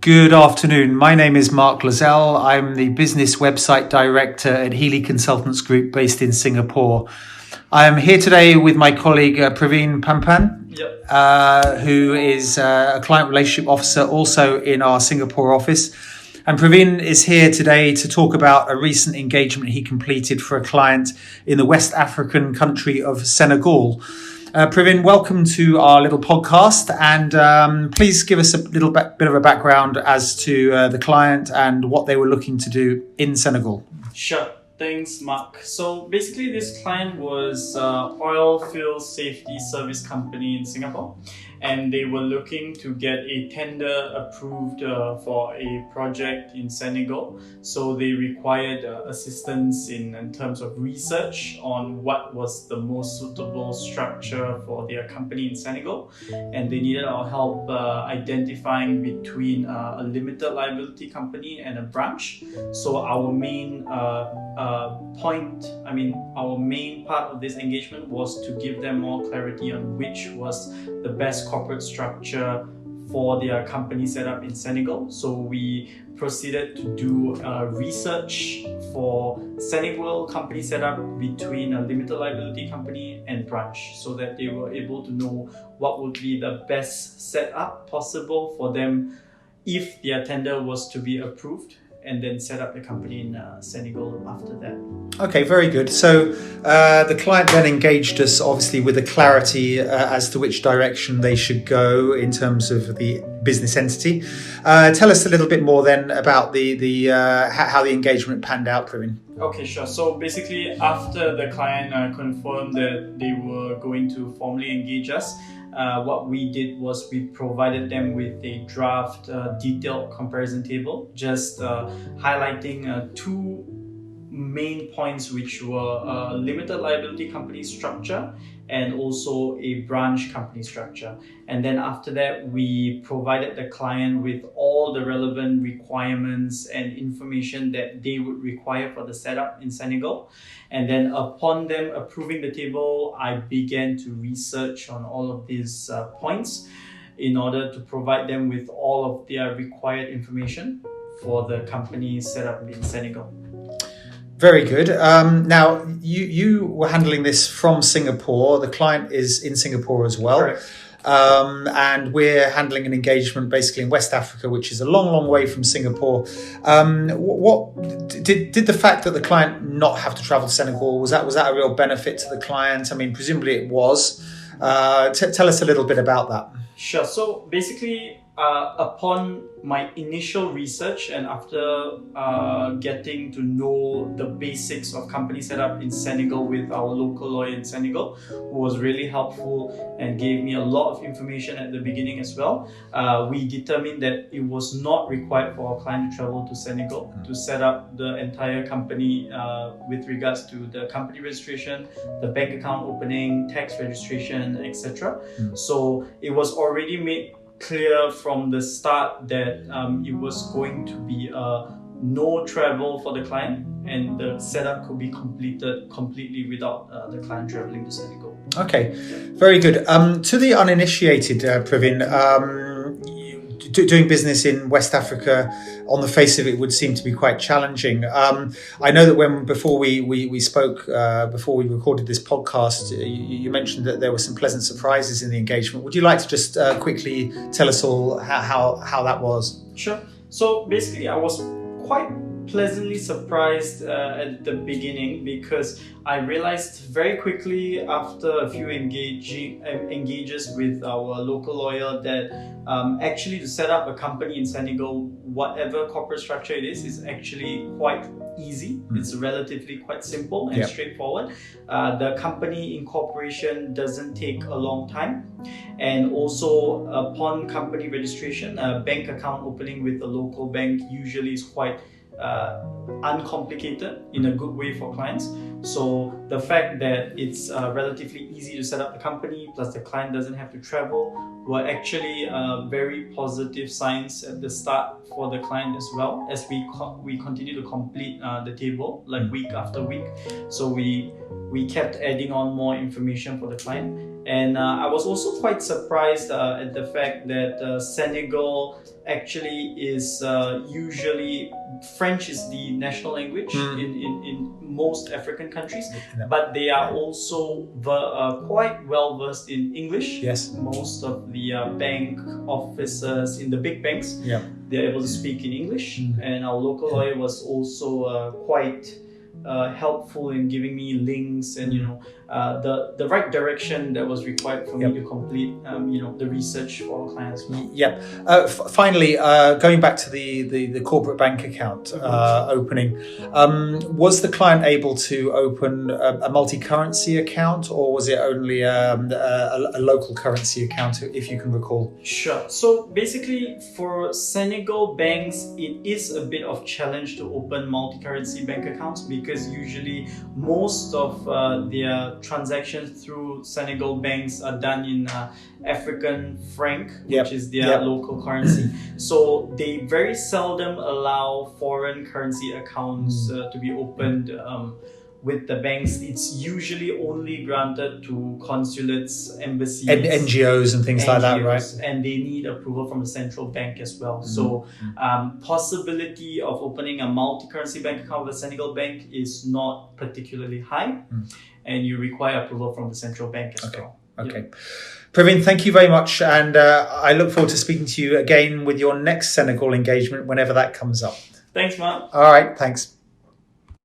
Good afternoon. My name is Mark Lazelle. I'm the business website director at Healy Consultants Group based in Singapore. I am here today with my colleague Previn Pampan, who is a client relationship officer also in our Singapore office. And Previn is here today to talk about a recent engagement he completed for a client in the West African country of Senegal. Previn, welcome to our little podcast, and please give us a little bit of a background as to the client and what they were looking to do in Senegal. Sure. Thanks, Mark. So basically, this client was oil field safety service company in Singapore, and they were looking to get a tender approved for a project in Senegal. So they required assistance in terms of research on what was the most suitable structure for their company in Senegal, and they needed our help identifying between a limited liability company and a branch. So our main our main part of this engagement was to give them more clarity on which was the best corporate structure for their company setup in Senegal. So we proceeded to do research for Senegal company setup between a limited liability company and branch, so that they were able to know what would be the best setup possible for them if their tender was to be approved, and then set up the company in Senegal after that. Okay, very good. So the client then engaged us, obviously, with a clarity as to which direction they should go in terms of the business entity. Tell us a little bit more then about how the engagement panned out, Previn. Okay, sure. So basically, after the client confirmed that they were going to formally engage us, what we did was we provided them with a draft detailed comparison table, just highlighting two main points, which were a limited liability company structure and also a branch company structure. And then after that, we provided the client with all the relevant requirements and information that they would require for the setup in Senegal. And then upon them approving the table, I began to research on all of these points in order to provide them with all of their required information for the company setup in Senegal. Very good. Now, you were handling this from Singapore. The client is in Singapore as well. Correct. And we're handling an engagement basically in West Africa, which is a long, long way from Singapore. What did the fact that the client not have to travel to Senegal, was that a real benefit to the client? I mean, presumably it was. Tell us a little bit about that. Sure. So basically, upon my initial research and after getting to know the basics of company setup in Senegal with our local lawyer in Senegal, who was really helpful and gave me a lot of information at the beginning as well, we determined that it was not required for our client to travel to Senegal to set up the entire company with regards to the company registration, the bank account opening, tax registration, etc. So it was already made clear from the start that it was going to be no travel for the client, and the setup could be completed completely without the client traveling to Senegal. Okay, very good. To the uninitiated, Previn, doing business in West Africa, on the face of it, would seem to be quite challenging. I know that before we spoke, before we recorded this podcast, you mentioned that there were some pleasant surprises in the engagement. Would you like to just quickly tell us all how that was? Sure. So basically, I was quite pleasantly surprised at the beginning, because I realized very quickly after a few engages with our local lawyer that actually to set up a company in Senegal, whatever corporate structure it is actually quite easy. It's relatively quite simple and straightforward. The company incorporation doesn't take a long time, and also upon company registration, a bank account opening with a local bank usually is quite uncomplicated in a good way for clients. So the fact that it's relatively easy to set up the company, plus the client doesn't have to travel, were actually very positive signs at the start for the client as well, as we continue to complete the table like week after week. So we kept adding on more information for the client. And I was also quite surprised at the fact that Senegal actually is usually French is the national language in most African countries, but they are also quite well versed in English. Yes. Most of the bank officers in the big banks, they're able to speak in English, and our local lawyer was also quite helpful in giving me links and the right direction that was required for me to complete the research for our clients. Finally, going back to the corporate bank account opening, was the client able to open a multi-currency account, or was it only a local currency account, if you can recall? Sure. So basically, for Senegal banks, it is a bit of challenge to open multi-currency bank accounts, because usually most of their transactions through Senegal banks are done in African franc, which is their local currency. So they very seldom allow foreign currency accounts to be opened with the banks. It's usually only granted to consulates, embassies, and NGOs and things like that, right? And they need approval from the central bank as well. So possibility of opening a multi-currency bank account with a Senegal bank is not particularly high, and you require approval from the central bank as well. Okay. Previn, thank you very much, and I look forward to speaking to you again with your next Senegal engagement whenever that comes up. Thanks, Mark. All right, thanks.